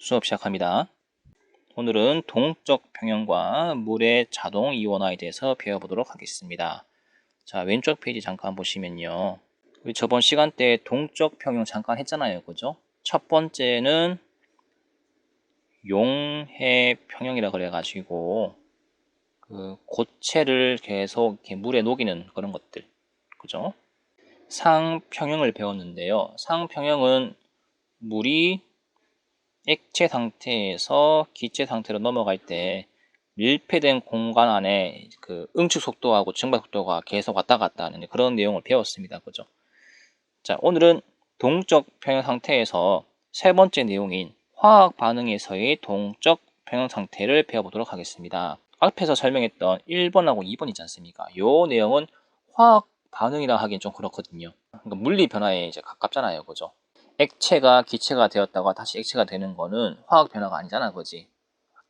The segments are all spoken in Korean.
수업 시작합니다. 오늘은 동적 평형과 물의 자동 이온화에 대해서 배워보도록 하겠습니다. 자, 왼쪽 페이지 잠깐 보시면요. 우리 저번 시간 때 동적 평형 잠깐 했잖아요. 그죠? 첫 번째는 용해 평형이라 그래가지고 그 고체를 계속 이렇게 물에 녹이는 그런 것들. 그죠? 상평형을 배웠는데요. 상평형은 물이 액체 상태에서 기체 상태로 넘어갈 때 밀폐된 공간 안에 그 응축 속도하고 증발 속도가 계속 왔다 갔다 하는 그런 내용을 배웠습니다. 그죠? 자, 오늘은 동적 평형 상태에서 세 번째 내용인 화학 반응에서의 동적 평형 상태를 배워보도록 하겠습니다. 앞에서 설명했던 1번하고 2번 있지 않습니까? 이 내용은 화학 반응이라 하기엔 좀 그렇거든요. 그러니까 물리 변화에 이제 가깝잖아요. 그죠? 액체가 기체가 되었다가 다시 액체가 되는 거는 화학 변화가 아니잖아, 그지?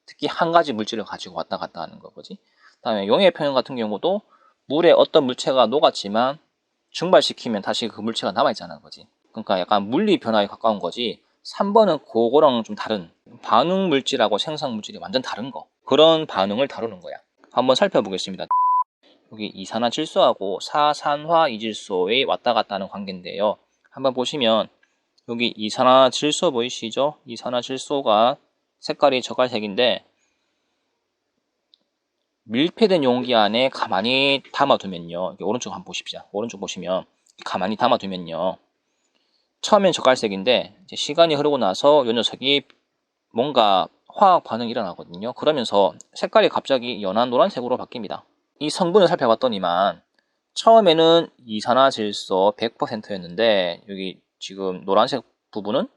특히 한 가지 물질을 가지고 왔다 갔다 하는 거, 그지? 그다음에 용해 평형 같은 경우도 물에 어떤 물체가 녹았지만 증발시키면 다시 그 물체가 남아있잖아, 그지? 그러니까 약간 물리 변화에 가까운 거지. 3번은 그거랑 좀 다른 반응 물질하고 생성 물질이 완전 다른 거. 그런 반응을 다루는 거야. 한번 살펴보겠습니다. 여기 이산화질소하고 사산화 이질소의 왔다 갔다 하는 관계인데요. 한번 보시면 여기 이산화질소 보이시죠? 이산화질소가 색깔이 적갈색인데 밀폐된 용기 안에 가만히 담아두면요. 오른쪽 한번 보십시오. 오른쪽 보시면 가만히 담아두면요. 처음엔 적갈색인데 이제 시간이 흐르고 나서 이 녀석이 뭔가 화학 반응이 일어나거든요. 그러면서 색깔이 갑자기 연한 노란색으로 바뀝니다. 이 성분을 살펴봤더니만 처음에는 이산화질소 100%였는데 여기 지금 노란색 부분은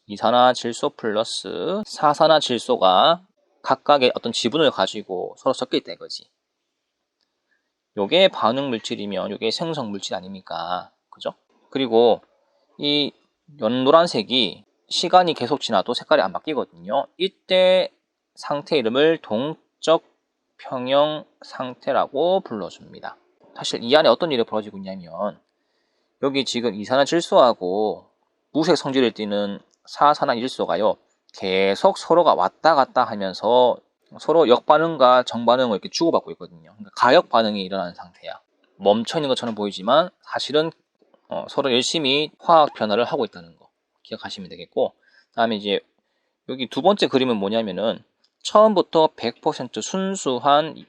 이산화질소 플러스 사산화질소가 각각의 어떤 지분을 가지고 서로 섞여 있다 이거지. 요게 반응 물질이면 요게 생성 물질 아닙니까? 그죠? 그리고 이 연노란색이 시간이 계속 지나도 색깔이 안 바뀌거든요. 이때 상태 이름을 동적 평형 상태라고 불러줍니다. 사실 이 안에 어떤 일이 벌어지고 있냐면 여기 지금 이산화질소하고 무색 성질을 띠는 사산화질소가요. 계속 서로가 왔다 갔다 하면서 서로 역반응과 정반응을 이렇게 주고받고 있거든요. 그러니까 가역 반응이 일어나는 상태야. 멈춰 있는 것처럼 보이지만 사실은 서로 열심히 화학 변화를 하고 있다는 거 기억하시면 되겠고, 그다음에 이제 여기 두 번째 그림은 뭐냐면은 처음부터 100% 순수한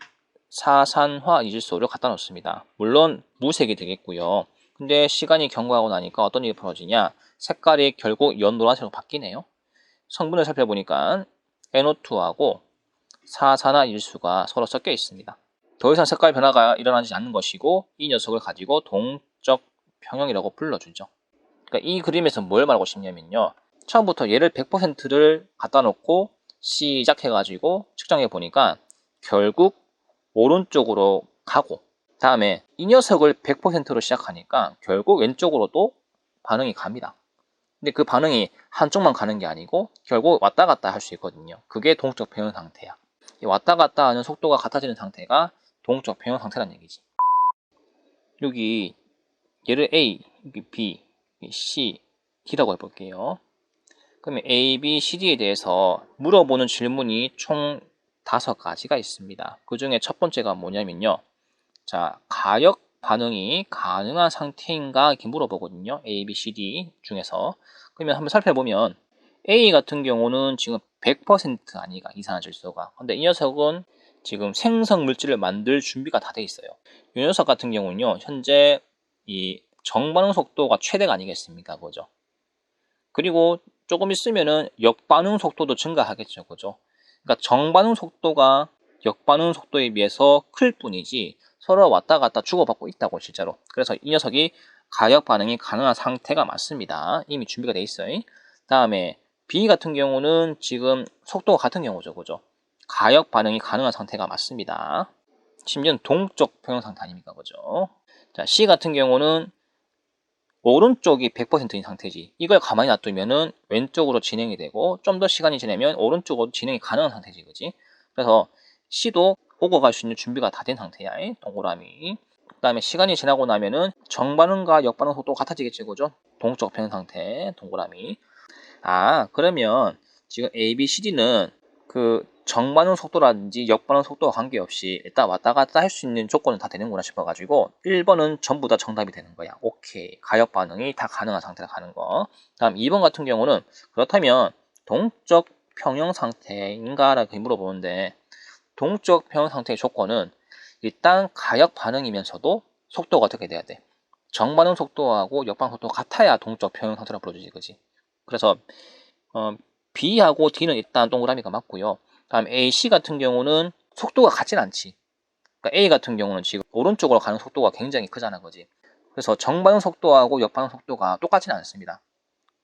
사산화 이질소를 갖다 놓습니다. 물론 무색이 되겠고요. 근데 시간이 경과하고 나니까 어떤 일이 벌어지냐, 색깔이 결국 연노란색으로 바뀌네요. 성분을 살펴보니까 NO2하고 사산화 이질소가 서로 섞여 있습니다. 더 이상 색깔 변화가 일어나지 않는 것이고 이 녀석을 가지고 동적 평형이라고 불러주죠. 그러니까 이 그림에서 뭘 말하고 싶냐면요. 처음부터 얘를 100%를 갖다 놓고 시작해가지고 측정해 보니까 결국 오른쪽으로 가고, 다음에 이 녀석을 100%로 시작하니까 결국 왼쪽으로도 반응이 갑니다. 근데 그 반응이 한쪽만 가는 게 아니고 결국 왔다 갔다 할 수 있거든요. 그게 동적 평형 상태야. 이 왔다 갔다 하는 속도가 같아지는 상태가 동적 평형 상태란 얘기지. 여기 얘를 A, 여기 B, C, D라고 해볼게요. 그러면 A, B, C, D에 대해서 물어보는 질문이 총 5가지가 있습니다. 그 중에 첫 번째가 뭐냐면요. 자, 가역 반응이 가능한 상태인가 이렇게 물어보거든요. A, B, C, D 중에서. 그러면 한번 살펴보면 A 같은 경우는 지금 100% 아니가 이산화질소가. 근데 이 녀석은 지금 생성 물질을 만들 준비가 다 돼 있어요. 이 녀석 같은 경우는요. 현재 이 정반응 속도가 최대가 아니겠습니까? 그죠? 그리고 조금 있으면은 역반응 속도도 증가하겠죠. 그죠? 그러니까 정반응 속도가 역반응 속도에 비해서 클 뿐이지 서로 왔다 갔다 주고받고 있다고 실제로. 그래서 이 녀석이 가역 반응이 가능한 상태가 맞습니다. 이미 준비가 돼 있어요. 다음에 B 같은 경우는 지금 속도가 같은 경우죠. 그죠? 가역 반응이 가능한 상태가 맞습니다. 심지어는 동적 평형 상태 아닙니까? 그죠? 자, C 같은 경우는 오른쪽이 100%인 상태지. 이걸 가만히 놔두면은 왼쪽으로 진행이 되고 좀 더 시간이 지나면 오른쪽으로 진행이 가능한 상태지. 그지? 그래서 C도 오고 갈 수 있는 준비가 다 된 상태야. 동그라미. 그 다음에 시간이 지나고 나면은 정반응과 역반응 속도가 같아지겠지. 그죠? 동적 평형 상태. 동그라미. 아, 그러면 지금 A, B, C, D는 그 정반응 속도라든지 역반응 속도와 관계없이 일단 왔다 갔다 할 수 있는 조건은 다 되는구나 싶어가지고 1번은 전부 다 정답이 되는 거야. 오케이. 가역 반응이 다 가능한 상태라 가는 거. 다음 2번 같은 경우는 그렇다면 동적 평형 상태인가? 라고 물어보는데 동적 평형 상태의 조건은 일단 가역 반응이면서도 속도가 어떻게 돼야 돼? 정반응 속도하고 역반응 속도가 같아야 동적 평형 상태라고 불러주지, 그지? 그래서 B하고 D는 일단 동그라미가 맞고요. 다음 A, C 같은 경우는 속도가 같진 않지. 그러니까 A 같은 경우는 지금 오른쪽으로 가는 속도가 굉장히 크잖아, 그지? 그래서 정반응 속도하고 역반응 속도가 똑같지는 않습니다.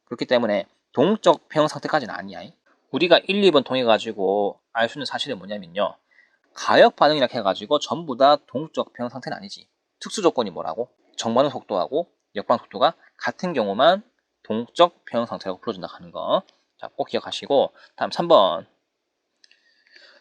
그렇기 때문에 동적 평형 상태까지는 아니야. 우리가 1, 2번 통해 가지고 알 수 있는 사실은 뭐냐면요. 가역 반응이라 해가지고 전부 다 동적 평형 상태는 아니지. 특수 조건이 뭐라고? 정반응 속도하고 역반응 속도가 같은 경우만 동적 평형 상태라고 불러준다 하는 거. 자, 꼭 기억하시고 다음 3번.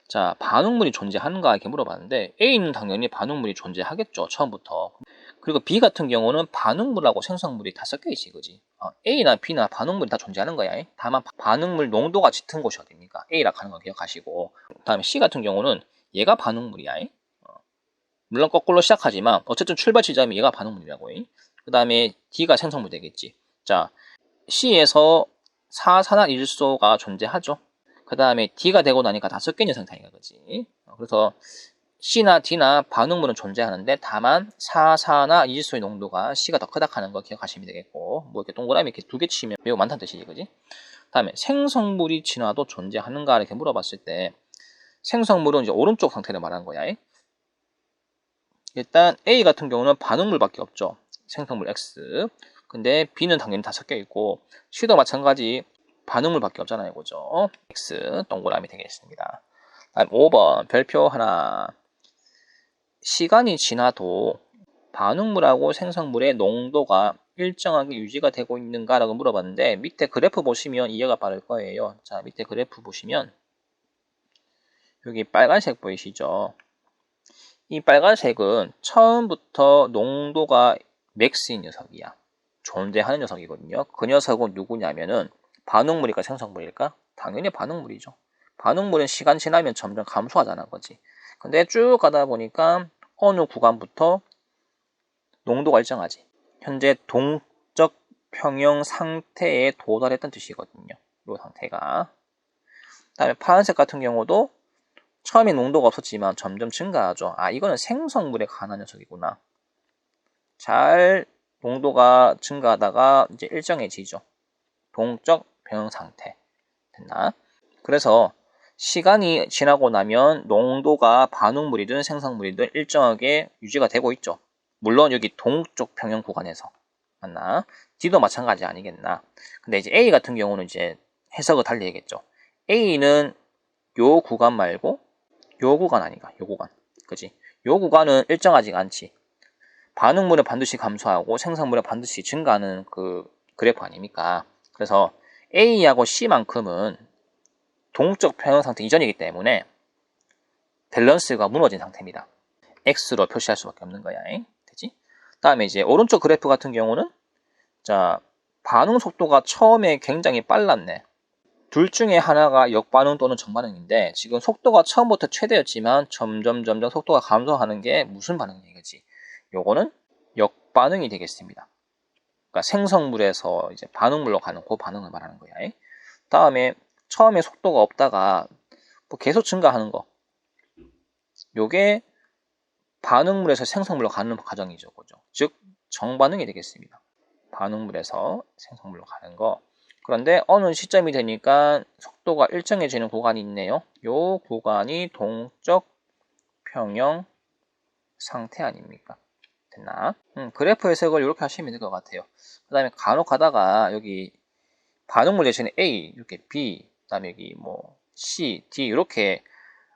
자, 반응물이 존재하는가 이렇게 물어봤는데 A는 당연히 반응물이 존재하겠죠. 처음부터. 그리고 B 같은 경우는 반응물하고 생성물이 다 섞여 있지, 그지? A나 B나 반응물이 다 존재하는 거야. 다만 반응물 농도가 짙은 곳이 어딥니까? A라 하는 거 기억하시고. 다음에 C 같은 경우는 얘가 반응물이야. 물론 거꾸로 시작하지만 어쨌든 출발 지점이 얘가 반응물이라고. 그 다음에 D가 생성물 되겠지. 자, C에서 사산화일소가 존재하죠. 그 다음에 D가 되고 나니까 다 섞여 있는 상태니까, 그지? 그래서 C나 D나 반응물은 존재하는데 다만 사산화일소의 농도가 C가 더 크다 하는 거 기억하시면 되겠고, 뭐 이렇게 동그라미 이렇게 두 개 치면 매우 많다는 뜻이지, 그지? 다음에 생성물이 진화도 존재하는가 이렇게 물어봤을 때 생성물은 이제 오른쪽 상태를 말하는 거야. 일단 A 같은 경우는 반응물밖에 없죠. 생성물 X. 근데 B는 당연히 다 섞여 있고 C도 마찬가지 반응물밖에 없잖아요, 그죠? X 동그라미 되겠습니다. 다음 5번 별표 하나. 시간이 지나도 반응물하고 생성물의 농도가 일정하게 유지가 되고 있는가라고 물어봤는데 밑에 그래프 보시면 이해가 빠를 거예요. 자, 밑에 그래프 보시면 여기 빨간색 보이시죠? 이 빨간색은 처음부터 농도가 맥스인 녀석이야. 존재하는 녀석이거든요. 그 녀석은 누구냐면은 반응물일까 생성물일까? 당연히 반응물이죠. 반응물은 시간 지나면 점점 감소하잖아, 거지. 근데 쭉 가다 보니까 어느 구간부터 농도가 일정하지. 현재 동적 평형 상태에 도달했던 뜻이거든요. 이 상태가. 그다음에 파란색 같은 경우도 처음에 농도가 없었지만 점점 증가하죠. 아, 이거는 생성물에 관한 녀석이구나. 잘 농도가 증가하다가 이제 일정해지죠. 동적 평형 상태. 됐나? 그래서 시간이 지나고 나면 농도가 반응물이든 생성물이든 일정하게 유지가 되고 있죠. 물론 여기 동쪽 평형 구간에서. 맞나? D도 마찬가지 아니겠나? 근데 이제 A 같은 경우는 이제 해석을 달리 해야겠죠. A는 요 구간 말고 요 구간 아닌가? 요 구간. 그지? 요 구간은 일정하지가 않지. 반응물은 반드시 감소하고 생성물은 반드시 증가하는 그 그래프 아닙니까? 그래서 A하고 C만큼은 동적 평형 상태 이전이기 때문에 밸런스가 무너진 상태입니다. X로 표시할 수밖에 없는 거야. 되지? 다음에 이제 오른쪽 그래프 같은 경우는 자, 반응 속도가 처음에 굉장히 빨랐네. 둘 중에 하나가 역반응 또는 정반응인데 지금 속도가 처음부터 최대였지만 점점 속도가 감소하는 게 무슨 반응이냐 이거지. 요거는 역반응이 되겠습니다. 그러니까 생성물에서 이제 반응물로 가는 그 반응을 말하는 거야. 다음에 처음에 속도가 없다가 뭐 계속 증가하는 거. 요게 반응물에서 생성물로 가는 과정이죠. 그죠? 즉 정반응이 되겠습니다. 반응물에서 생성물로 가는 거. 그런데 어느 시점이 되니까 속도가 일정해지는 구간이 있네요. 요 구간이 동적 평형 상태 아닙니까? 됐나? 그래프 해석을 이렇게 하시면 될 것 같아요. 그 다음에 간혹 가다가 여기 반응물 대신에 A, 이렇게 B, 그 다음에 여기 뭐 C, D 이렇게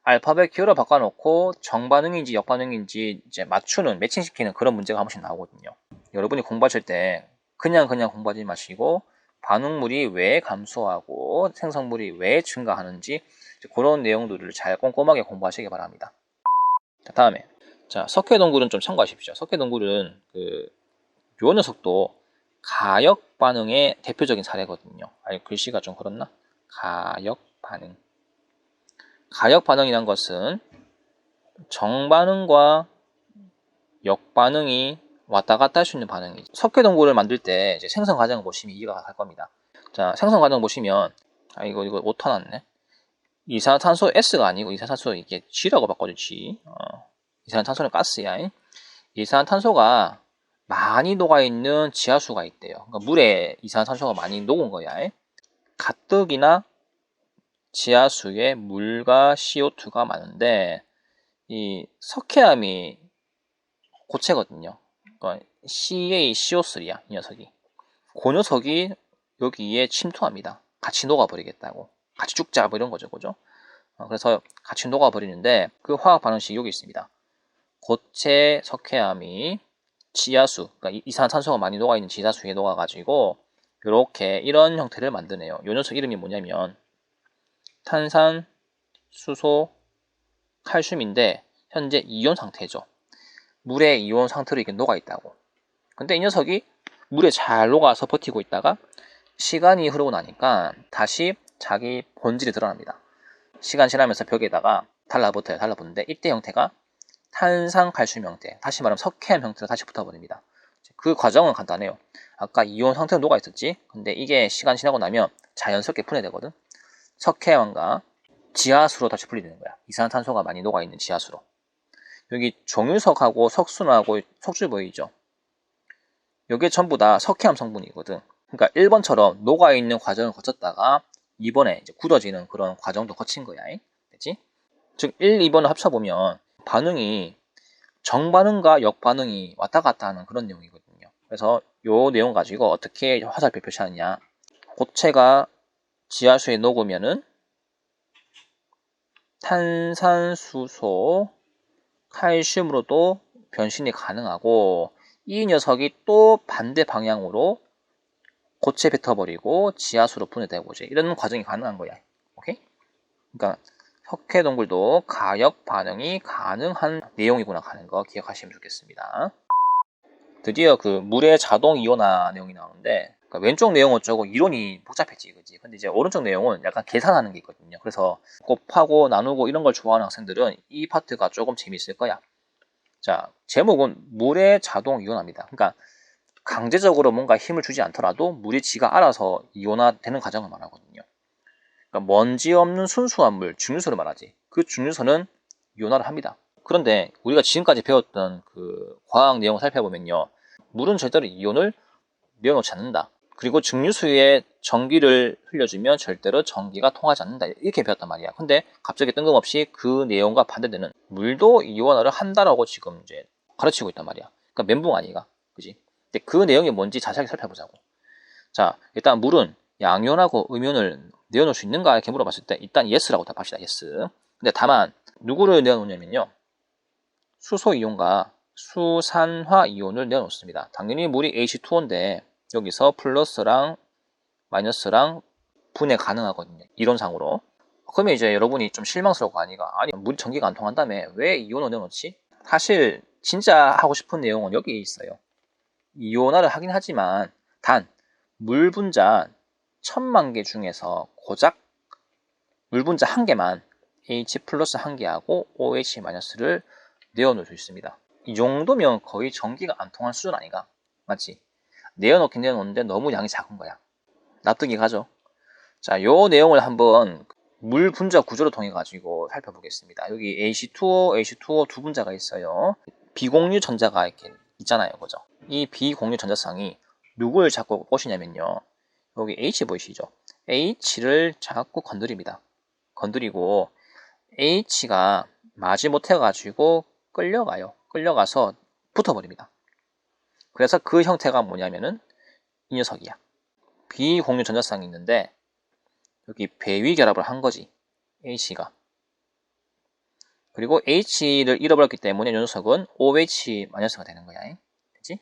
알파벳 기호로 바꿔놓고 정반응인지 역반응인지 이제 맞추는, 매칭시키는 그런 문제가 한 번씩 나오거든요. 여러분이 공부하실 때 그냥 공부하지 마시고 반응물이 왜 감소하고 생성물이 왜 증가하는지 그런 내용들을 잘 꼼꼼하게 공부하시기 바랍니다. 자, 다음에 자, 석회동굴은 좀 참고하십시오. 석회동굴은 요 녀석도 가역 반응의 대표적인 사례거든요. 아니, 글씨가 좀 그렇나? 가역 반응. 가역 반응이란 것은 정반응과 역반응이 왔다 갔다 할 수 있는 반응이죠. 석회 동굴을 만들 때 이제 생성 과정을 보시면 이해가 갈 겁니다. 자, 생성 과정 보시면 이거 오타 났네. 이산화탄소 S가 아니고 이산화탄소 이게 G라고 바꿔줘 G. 이산화탄소는 가스야. 이산화탄소가 많이 녹아있는 지하수가 있대요. 그러니까 물에 이산화탄소가 많이 녹은 거야. 가뜩이나 지하수에 물과 CO2가 많은데 이 석회암이 고체거든요. 그러니까 CaCO3야, 이 녀석이. 그 녀석이 여기에 침투합니다. 같이 녹아버리겠다고. 같이 죽자, 뭐 이런 거죠, 그죠? 그래서 같이 녹아버리는데 그 화학 반응식이 여기 있습니다. 고체 석회암이 지하수, 그러니까 이산화탄소가 많이 녹아있는 지하수에 녹아가지고 이렇게 이런 형태를 만드네요. 이 녀석 이름이 뭐냐면 탄산, 수소, 칼슘인데 현재 이온 상태죠. 물에 이온 상태로 이렇게 녹아있다고. 근데 이 녀석이 물에 잘 녹아서 버티고 있다가 시간이 흐르고 나니까 다시 자기 본질이 드러납니다. 시간 지나면서 벽에다가 달라붙어요. 달라붙는데 이때 형태가 탄산칼슘 형태, 다시 말하면 석회암 형태로 다시 붙어버립니다. 그 과정은 간단해요. 아까 이온 상태로 녹아있었지? 근데 이게 시간 지나고 나면 자연스럽게 분해되거든. 석회암과 지하수로 다시 분리되는 거야. 이산화탄소가 많이 녹아있는 지하수로. 여기 정유석하고 석순하고 석줄 보이죠? 이게 전부 다 석회암 성분이거든. 그러니까 1번처럼 녹아있는 과정을 거쳤다가 2번에 이제 굳어지는 그런 과정도 거친 거야. 됐지? 즉 1, 2번을 합쳐보면 반응이 정반응과 역반응이 왔다 갔다 하는 그런 내용이거든요. 그래서 이 내용 가지고 어떻게 화살표 표시하느냐. 고체가 지하수에 녹으면은 탄산수소, 칼슘으로도 변신이 가능하고 이 녀석이 또 반대 방향으로 고체 뱉어버리고 지하수로 분해되고 이런 과정이 가능한 거야. 오케이? 그러니까 석회 동굴도 가역 반응이 가능한 내용이구나 하는 거 기억하시면 좋겠습니다. 드디어 그 물의 자동 이온화 내용이 나오는데 그러니까 왼쪽 내용 어쩌고 이론이 복잡했지, 그지? 근데 이제 오른쪽 내용은 약간 계산하는 게 있거든요. 그래서 곱하고 나누고 이런 걸 좋아하는 학생들은 이 파트가 조금 재미있을 거야. 자, 제목은 물의 자동 이온화입니다. 그러니까 강제적으로 뭔가 힘을 주지 않더라도 물이 지가 알아서 이온화되는 과정을 말하거든요. 그러니까 먼지 없는 순수한 물, 증류소를 말하지. 그 증류소는 이온화를 합니다. 그런데 우리가 지금까지 배웠던 그 과학 내용을 살펴보면요. 물은 절대로 이온을 내어놓지 않는다. 그리고 증류수에 전기를 흘려주면 절대로 전기가 통하지 않는다. 이렇게 배웠단 말이야. 근데 갑자기 뜬금없이 그 내용과 반대되는 물도 이온화를 한다라고 지금 이제 가르치고 있단 말이야. 그러니까 멘붕 아니가. 그지? 근데 그 내용이 뭔지 자세하게 살펴보자고. 자, 일단 물은 양이온하고 음이온을 내어놓을 수 있는가 이렇게 물어봤을 때 일단 yes라고 답합시다. yes. 근데 다만 누구를 내어놓냐면요. 수소이온과 수산화이온을 내어놓습니다. 당연히 물이 H2O인데 여기서 플러스랑 마이너스랑 분해 가능하거든요. 이론상으로. 그러면 이제 여러분이 좀 실망스러울 거 아니가. 아니 물이 전기가 안 통한다며 왜 이온을 내어놓지? 사실 진짜 하고 싶은 내용은 여기에 있어요. 이온화를 하긴 하지만 단 물 분자 1000만 개 중에서 고작 물 분자 한 개만 H 플러스 한 개하고 OH 마이너스를 내어놓을 수 있습니다. 이 정도면 거의 전기가 안 통할 수준 아니가? 맞지? 내어놓긴 내어놓는데 너무 양이 작은 거야. 납득이 가죠? 자, 요 내용을 한번 물 분자 구조를 통해 가지고 살펴보겠습니다. 여기 H2O, H2O 두 분자가 있어요. 비공유 전자가 이렇게 있잖아요. 그죠? 이 비공유 전자쌍이 누구를 자꾸 꼬시냐면요. 여기 H 보이시죠? H를 자꾸 건드립니다. 건드리고 H가 마지못해 가지고 끌려가요. 끌려가서 붙어버립니다. 그래서 그 형태가 뭐냐면은 이 녀석이야. 비공유 전자쌍이 있는데 여기 배위 결합을 한 거지. H가. 그리고 H를 잃어버렸기 때문에 이 녀석은 OH-가 되는 거야. 그치?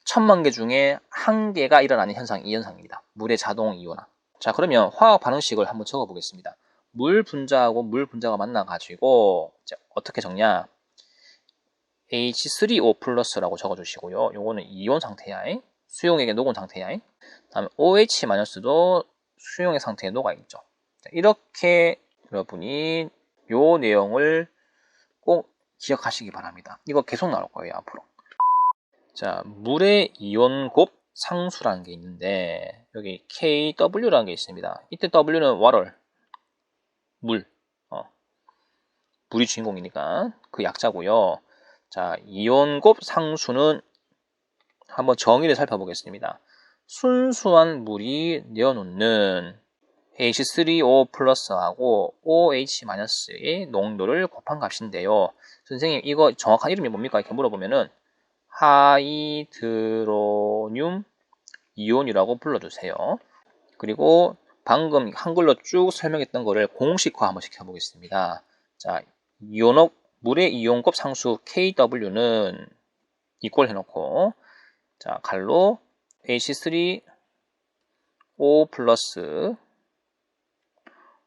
1000만 개 중에 한 개가 일어나는 현상이 이 현상입니다. 물의 자동 이온화. 자, 그러면 화학 반응식을 한번 적어 보겠습니다. 물 분자하고 물 분자가 만나가지고 어떻게 적냐? H3O 플러스라고 적어주시고요. 요거는 이온 상태야. 수용액에 녹은 상태야. 다음에 OH 마이너스도 수용액 상태에 녹아있죠. 자, 이렇게 여러분이 요 내용을 꼭 기억하시기 바랍니다. 이거 계속 나올 거예요, 앞으로. 자, 물의 이온 곱 상수라는 게 있는데 여기 KW라는 게 있습니다. 이때 W는 water, 물, 물이 주인공이니까 그 약자고요. 자, 이온 곱 상수는 한번 정의를 살펴보겠습니다. 순수한 물이 내어놓는 H3O 플러스하고 OH-의 농도를 곱한 값인데요. 선생님 이거 정확한 이름이 뭡니까? 이렇게 물어보면은 하이드로늄 이온이라고 불러주세요. 그리고 방금 한글로 쭉 설명했던 거를 공식화 한번 시켜보겠습니다. 자, 물의 이온곱 상수 KW는 이꼴 해놓고 자, 갈로 H3O 플러스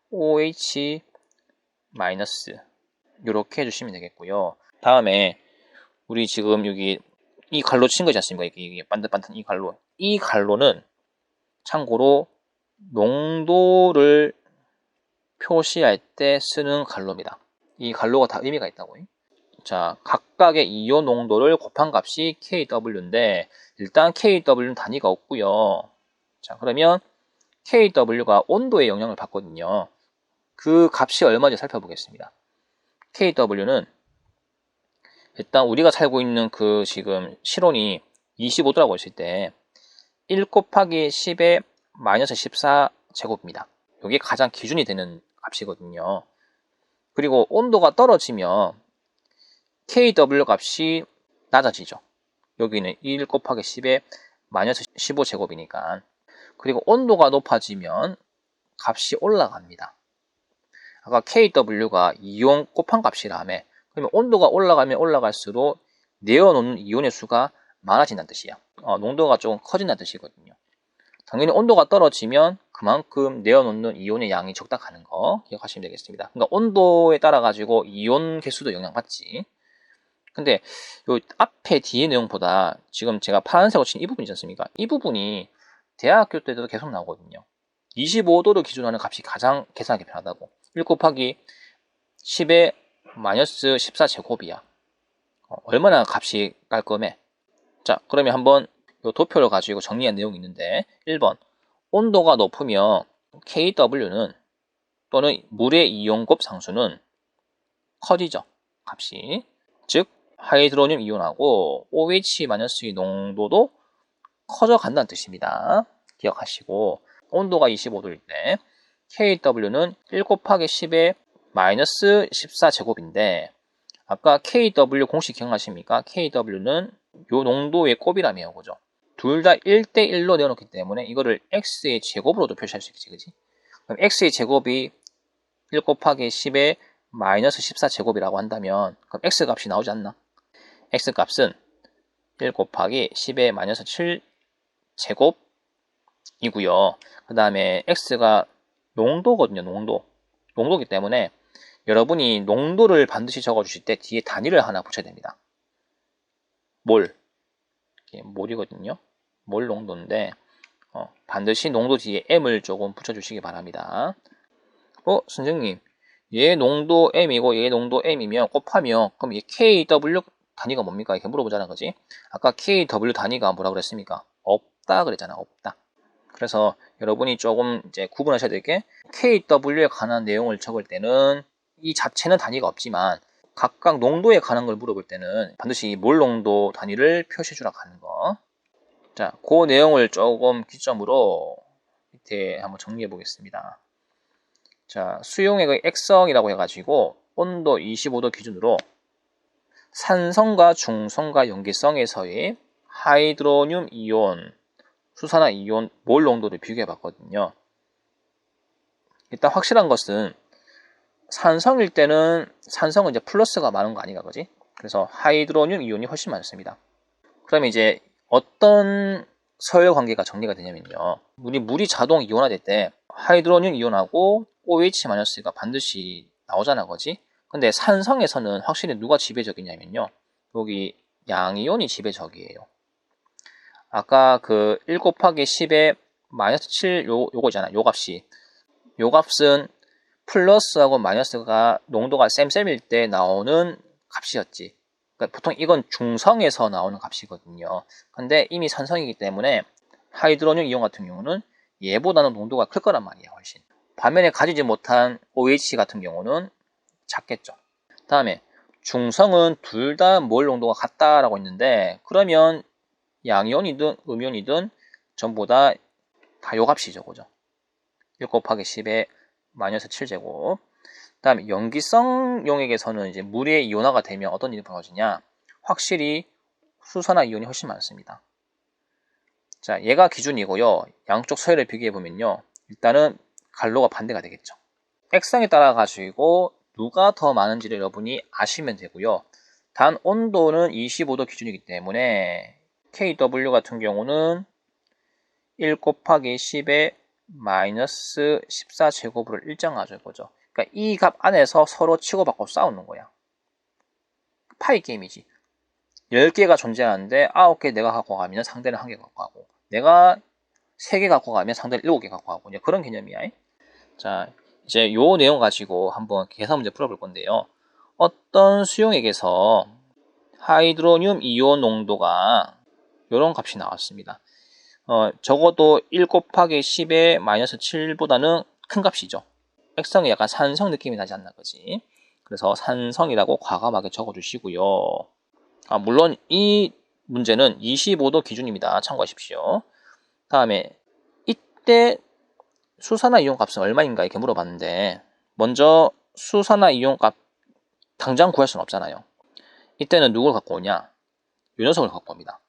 OH 마이너스 이렇게 해주시면 되겠고요. 다음에 우리 지금 여기 이 갈로 친 거지 않습니까? 이게 반듯반듯 이 갈로. 이 갈로는 참고로 농도를 표시할 때 쓰는 갈로입니다. 이 갈로가 다 의미가 있다고요. 자, 각각의 이온 농도를 곱한 값이 KW인데 일단 KW는 단위가 없고요. 자, 그러면 KW가 온도에 영향을 받거든요. 그 값이 얼마인지 살펴보겠습니다. KW는 일단 우리가 살고 있는 그 지금 실온이 25도라고 했을 때 1 곱하기 10의 마이너스 14제곱입니다. 이게 가장 기준이 되는 값이거든요. 그리고 온도가 떨어지면 KW 값이 낮아지죠. 여기는 1 곱하기 10의 마이너스 15제곱이니까. 그리고 온도가 높아지면 값이 올라갑니다. 아까 KW가 이온 곱한 값이라며. 그러면 온도가 올라가면 올라갈수록 내어놓는 이온의 수가 많아진다는 뜻이야. 농도가 조금 커진다는 뜻이거든요. 당연히 온도가 떨어지면 그만큼 내어놓는 이온의 양이 적다하는 거 기억하시면 되겠습니다. 그러니까 온도에 따라 가지고 이온 개수도 영향받지. 근데 요 앞에 뒤에 내용보다 지금 제가 파란색으로 친 이 부분 있지 않습니까? 이 부분이 대학교 때도 계속 나오거든요. 25도를 기준으로 하는 값이 가장 계산하기 편하다고. 1 곱하기 10의 마이너스 14제곱이야. 얼마나 값이 깔끔해. 자, 그러면 한번 요 도표를 가지고 정리한 내용이 있는데 1번 온도가 높으면 KW는 또는 물의 이온곱 상수는 커지죠. 값이. 즉 하이드로늄 이온하고 OH-의 농도도 커져간다는 뜻입니다. 기억하시고 온도가 25도일 때 KW는 1 곱하기 10의 마이너스 14제곱인데 아까 KW 공식 기억나십니까? KW는 요 농도의 곱이라며요. 그죠? 둘 다 1대1로 내어놓기 때문에 이거를 X의 제곱으로도 표시할 수 있지. 그지? 그럼 X의 제곱이 1 곱하기 10의 마이너스 14제곱이라고 한다면 그럼 X 값이 나오지 않나? X 값은 1 곱하기 10의 마이너스 7제곱이고요. 그 다음에 X가 농도거든요. 농도이기 때문에 여러분이 농도를 반드시 적어주실 때 뒤에 단위를 하나 붙여야 됩니다. 몰. 이게 몰이거든요. 몰 농도인데 반드시 농도 뒤에 M을 조금 붙여주시기 바랍니다. 선생님 얘 농도 M이고 얘 농도 M이면 곱하면 그럼 얘 KW 단위가 뭡니까? 이렇게 물어보자는 거지. 아까 KW 단위가 뭐라고 그랬습니까? 없다 그랬잖아. 없다. 그래서 여러분이 조금 이제 구분하셔야 될 게 KW에 관한 내용을 적을 때는 이 자체는 단위가 없지만 각각 농도에 관한 걸 물어볼 때는 반드시 몰 농도 단위를 표시해 주라고 하는 거. 자, 그 내용을 조금 기점으로 밑에 한번 정리해 보겠습니다. 자, 수용액의 액성이라고 해가지고 온도 25도 기준으로 산성과 중성과 염기성에서의 하이드로늄 이온, 수산화 이온 몰 농도를 비교해 봤거든요. 일단 확실한 것은 산성일 때는 산성은 이제 플러스가 많은 거 아닌가 그지? 그래서 하이드로늄 이온이 훨씬 많습니다. 그러면 이제 어떤 서열 관계가 정리가 되냐면요. 물이 자동 이온화될 때 하이드로늄 이온하고 OH-가 반드시 나오잖아 그지? 근데 산성에서는 확실히 누가 지배적이냐면요. 여기 양이온이 지배적이에요. 아까 그 1 곱하기 10의 마이너스 7 요거잖아. 요 값이. 요 값은 플러스하고 마이너스가 농도가 쌤일 때 나오는 값이었지. 그러니까 보통 이건 중성에서 나오는 값이거든요. 근데 이미 산성이기 때문에 하이드로늄 이온 같은 경우는 얘보다는 농도가 클 거란 말이야, 훨씬. 반면에 가지지 못한 OH 같은 경우는 작겠죠. 다음에 중성은 둘 다 몰 농도가 같다라고 했는데, 그러면 양이온이든 음이온이든 전부 다 요 값이죠, 그죠? 1 곱하기 10의 마이너스 7제곱. 다음에 염기성 용액에서는 이제 물의 이온화가 되면 어떤 일이 벌어지냐? 확실히 수산화 이온이 훨씬 많습니다. 자, 얘가 기준이고요. 양쪽 서열을 비교해 보면요. 일단은 갈로가 반대가 되겠죠. 액상에 따라 가지고 누가 더 많은지를 여러분이 아시면 되고요. 단 온도는 25도 기준이기 때문에 KW 같은 경우는 1 곱하기 10의 마이너스 14제곱을 일정하죠, 이거죠. 그러니까 이 값 안에서 서로 치고받고 싸우는 거야. 파이 게임이지. 10개가 존재하는데 9개 내가 갖고 가면 상대는 1개 갖고 가고, 내가 3개 갖고 가면 상대는 7개 갖고 가고, 이제 그런 개념이야. 자, 이제 요 내용 가지고 한번 계산 문제 풀어볼 건데요. 어떤 수용액에서 하이드로늄 이온 농도가 이런 값이 나왔습니다. 적어도 1 곱하기 10의 마이너스 7보다는 큰 값이죠. 액성이 약간 산성 느낌이 나지 않나, 그지? 그래서 산성이라고 과감하게 적어주시고요. 물론 이 문제는 25도 기준입니다. 참고하십시오. 다음에 이때 수산화 이온 값은 얼마인가 이렇게 물어봤는데, 먼저 수산화 이온 값 당장 구할 수는 없잖아요. 이때는 누굴 갖고 오냐? 요 녀석을 갖고 옵니다.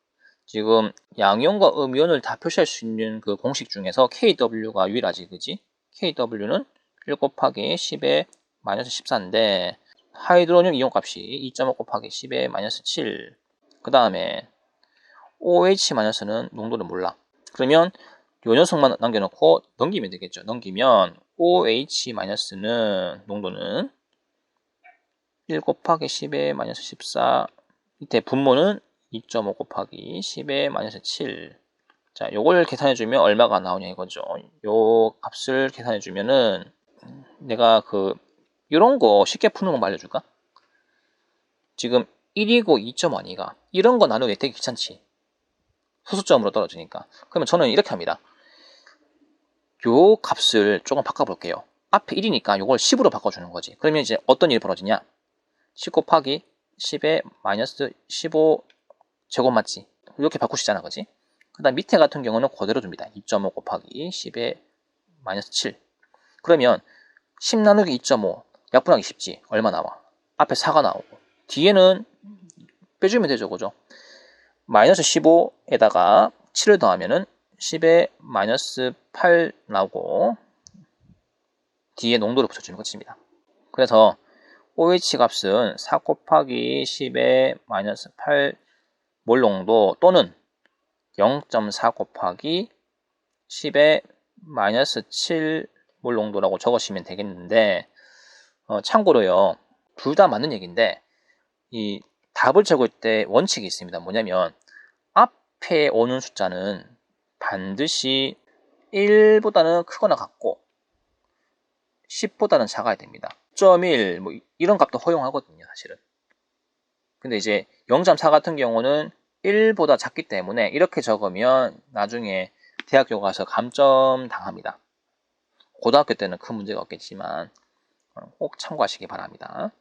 지금 양이온과 음이온을 다 표시할 수 있는 그 공식 중에서 KW가 유일하지, 그지? KW는 1 곱하기 10의 마이너스 14인데 하이드로늄 이온 값이 2.5 곱하기 10의 마이너스 7. 그 다음에 OH-는 농도를 몰라. 그러면 요 녀석만 남겨놓고 넘기면 되겠죠. 넘기면 OH-는 농도는 1 곱하기 10의 마이너스 14. 밑에 분모는 2.5 곱하기 10의 마이너스 7. 자, 요걸 계산해주면 얼마가 나오냐 이거죠. 요 값을 계산해주면은 내가 요런 거 쉽게 푸는 거 알려줄까? 지금 1이고 2.5 아니가. 이런 거 나누기 되게 귀찮지. 소수점으로 떨어지니까. 그러면 저는 이렇게 합니다. 요 값을 조금 바꿔볼게요. 앞에 1이니까 요걸 10으로 바꿔주는 거지. 그러면 이제 어떤 일이 벌어지냐? 10 곱하기 10의 마이너스 15 제곱 맞지? 이렇게 바꾸시잖아, 그지? 그 다음 밑에 같은 경우는 그대로 줍니다. 2.5 곱하기 10의 마이너스 7. 그러면 10 나누기 2.5 약분하기 쉽지. 얼마 나와? 앞에 4가 나오고 뒤에는 빼주면 되죠, 그죠? 마이너스 15에다가 7을 더하면은 10의 마이너스 8 나오고 뒤에 농도를 붙여주는 것입니다. 그래서 OH 값은 4 곱하기 10의 마이너스 8 몰 농도 또는 0.4 곱하기 10의 마이너스 7 몰 농도라고 적으시면 되겠는데, 참고로요, 둘 다 맞는 얘기인데 이 답을 적을 때 원칙이 있습니다. 뭐냐면 앞에 오는 숫자는 반드시 1보다는 크거나 같고 10보다는 작아야 됩니다. 0.1 뭐 이런 값도 허용하거든요, 사실은. 근데 이제 0.4 같은 경우는 1보다 작기 때문에 이렇게 적으면 나중에 대학교 가서 감점 당합니다. 고등학교 때는 큰 문제가 없겠지만 꼭 참고하시기 바랍니다.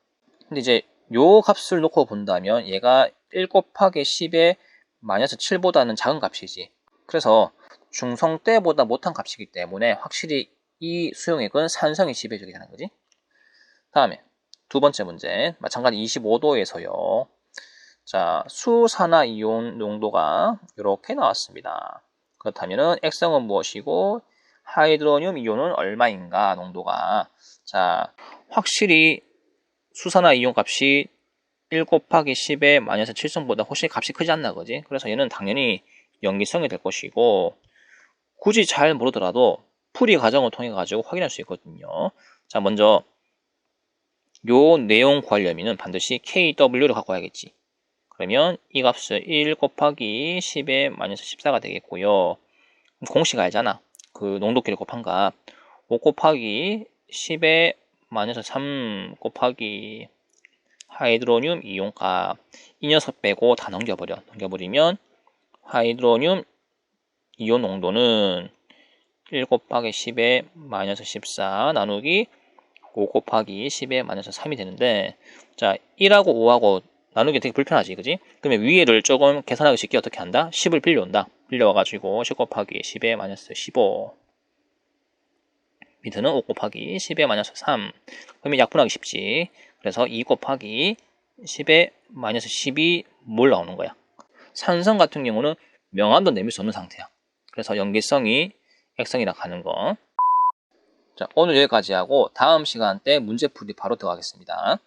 근데 이제 요 값을 놓고 본다면 얘가 1 곱하기 10의 마이너스 7보다는 작은 값이지. 그래서 중성 때보다 못한 값이기 때문에 확실히 이 수용액은 산성이 지배적이 되는 거지. 다음에 두 번째 문제, 마찬가지 25도에서요. 자, 수산화 이온 농도가 이렇게 나왔습니다. 그렇다면은 액성은 무엇이고 하이드로늄 이온은 얼마인가, 농도가. 자, 확실히 수산화 이온 값이 1 곱하기 10의 마이너스 7성보다 훨씬 값이 크지 않나, 그지? 그래서 얘는 당연히 염기성이 될 것이고, 굳이 잘 모르더라도 풀이 과정을 통해 가지고 확인할 수 있거든요. 자, 먼저 요 내용 구하려면 반드시 KW를 갖고 와야겠지. 그러면 이 값을 1 곱하기 10의 마이너스 14가 되겠고요. 공식 알잖아. 그 농도끼리 곱한 값 5 곱하기 10의 마이너스 3 곱하기 하이드로늄 이온값 이 녀석 빼고 다 넘겨버리면 하이드로늄 이온 농도는 1 곱하기 10의 마이너스 14 나누기 5 곱하기 10의 마이너스 3이 되는데, 자 1하고 5하고 나누기 되게 불편하지, 그지? 그러면 위에를 조금 계산하기 쉽게 어떻게 한다? 10을 빌려와가지고 10 곱하기 10의 마이너스 15, 밑에는 5 곱하기 10의 마이너스 3. 그러면 약분하기 쉽지. 그래서 2 곱하기 10의 마이너스 10이 뭘 나오는 거야? 산성 같은 경우는 명암도 내밀 수 없는 상태야. 그래서 염기성이 액성이라 하는 거. 자, 오늘 여기까지 하고 다음 시간 때 문제풀이 바로 들어가겠습니다.